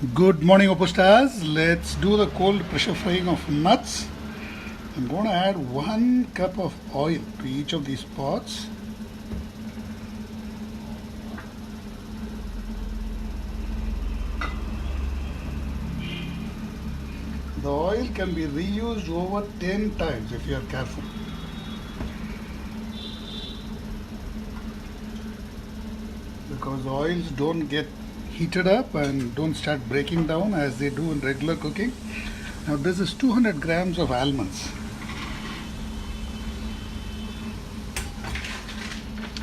Good morning, Opostars. Let's do the cold pressure frying of nuts. I'm going to add 1 cup of oil to each of these pots. The oil can be reused over 10 times if you are careful. Because oils don't get heated up and don't start breaking down as they do in regular cooking. Now this is 200 grams of almonds.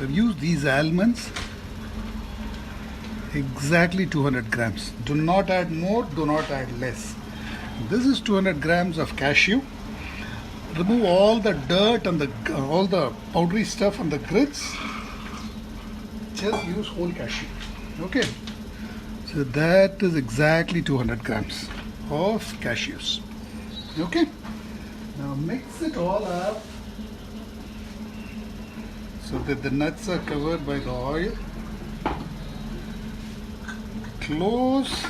I've used these almonds exactly 200 grams. Do not add more, do not add less. This is 200 grams of cashew. Remove all the dirt and all the powdery stuff on the grits. Just use whole cashew. Okay. So that is exactly 200 grams of cashews. Okay. Now mix it all up so that the nuts are covered by the oil. Close.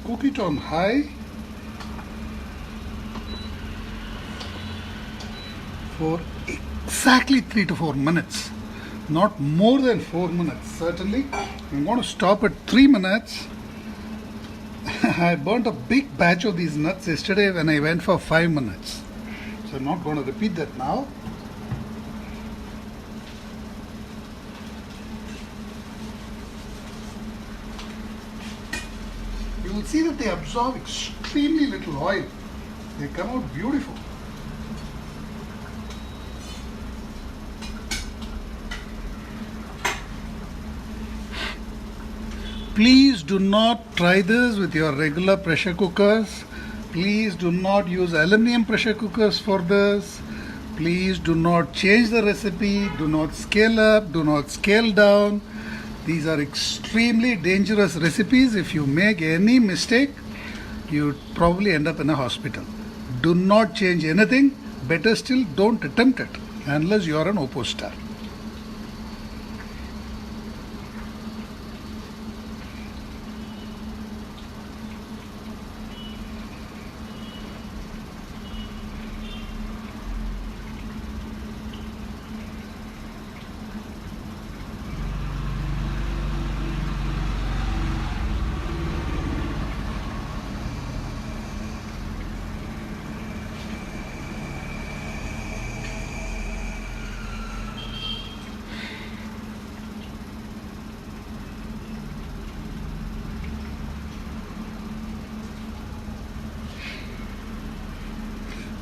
Cook it on high for exactly 3 to 4 minutes. Not more than 4 minutes, certainly. I'm going to stop at 3 minutes. I burnt a big batch of these nuts yesterday when I went for 5 minutes. So I'm not going to repeat that now. You will see that they absorb extremely little oil. They come out beautiful. Please do not try this with your regular pressure cookers. Please do not use aluminum pressure cookers for this. Please do not change the recipe. Do not scale up. Do not scale down. These are extremely dangerous recipes. If you make any mistake, you probably end up in a hospital. Do not change anything. Better still, don't attempt it unless you are an Oppo star.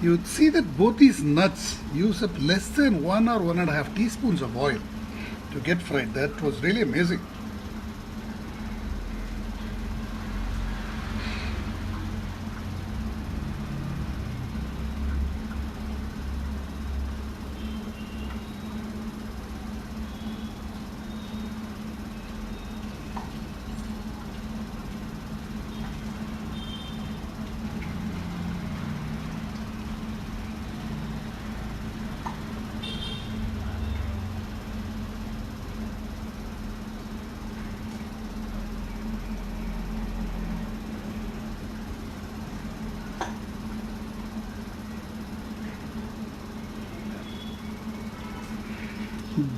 You'd see that both these nuts use up less than 1 or 1.5 teaspoons of oil to get fried. That was really amazing.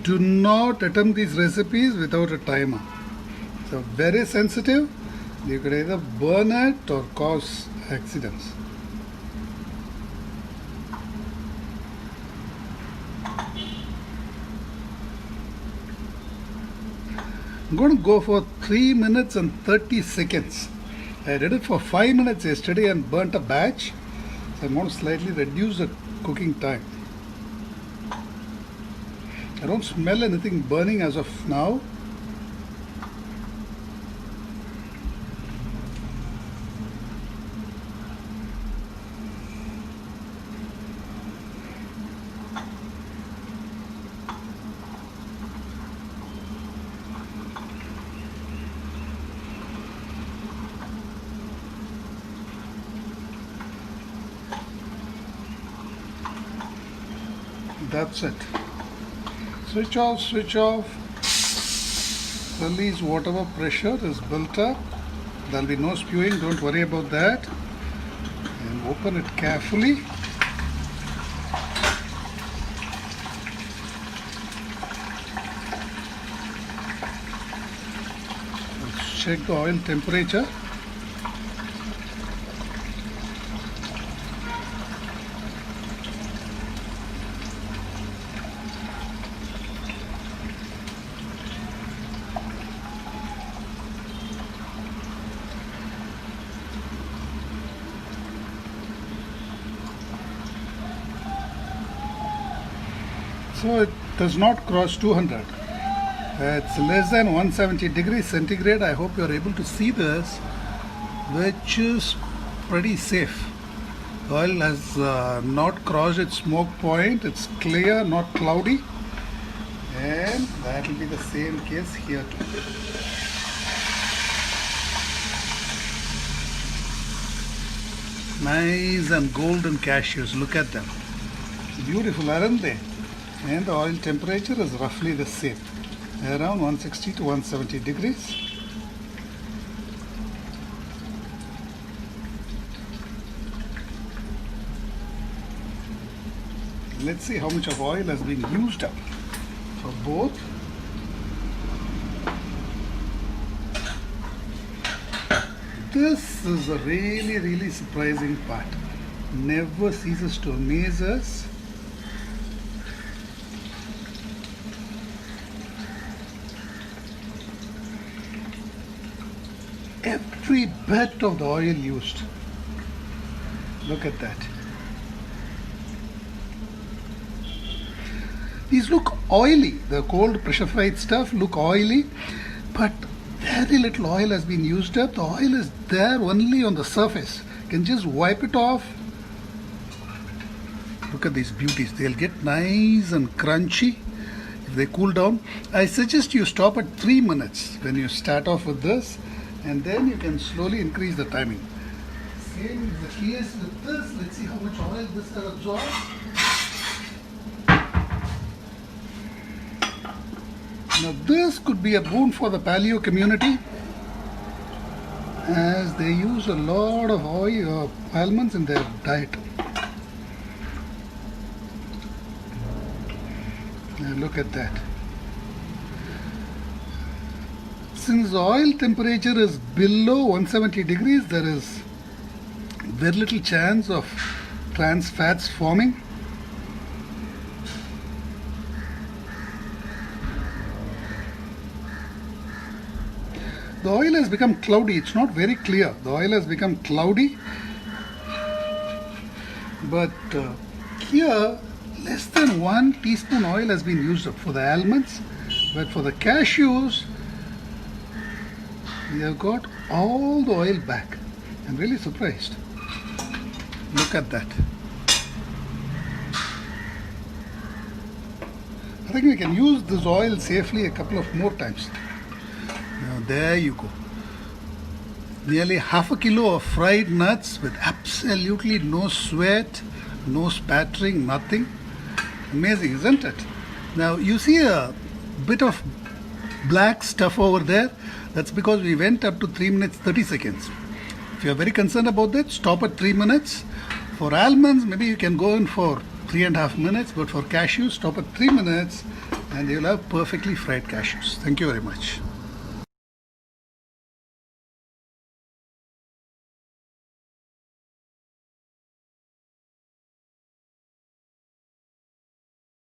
Do not attempt these recipes without a timer. So very sensitive. You could either burn it or cause accidents. I'm going to go for 3 minutes and 30 seconds. I did it for 5 minutes yesterday and burnt a batch. So I'm going to slightly reduce the cooking time. I don't smell anything burning as of now. That's it. Switch off, switch off. Release whatever pressure is built up. There'll be no spewing, don't worry about that. And open it carefully. Let's check the oil temperature. So it does not cross 200. It's less than 170 degrees centigrade. I hope you're able to see this, which is pretty safe. Oil has not crossed its smoke point. It's clear, not cloudy. And that will be the same case here too. Nice and golden cashews. Look at them. Beautiful, aren't they? And the oil temperature is roughly the same, around 160 to 170 degrees. Let's see how much of oil has been used up for both. This is a really surprising part. Never ceases to amaze us. Every bit of the oil used. Look at that. These look oily. The cold pressure fried stuff look oily, but very little oil has been used up. The oil is there only on the surface. You can just wipe it off. Look at these beauties. They'll get nice and crunchy if they cool down. I suggest you stop at 3 minutes when you start off with this, and then you can slowly increase the timing. Same is the case with this. Let's see how much oil this has absorbed. Now this could be a boon for the paleo community, as they use a lot of oil, almonds in their diet. Now look at that. Since the oil temperature is below 170 degrees, there is very little chance of trans fats forming. The oil has become cloudy. It's not very clear. The oil has become cloudy. But here, less than 1 teaspoon oil has been used up for the almonds. But for the cashews, we have got all the oil back. I'm really surprised. Look at that. I think we can use this oil safely a couple of more times. Now there you go. Nearly half a kilo of fried nuts with absolutely no sweat, no spattering, nothing. Amazing, isn't it? Now you see a bit of black stuff over there. That's because we went up to 3 minutes 30 seconds. If you're very concerned about that, stop at 3 minutes. For almonds, maybe you can go in for 3.5 minutes, but for cashews, stop at 3 minutes and you'll have perfectly fried cashews. Thank you very much.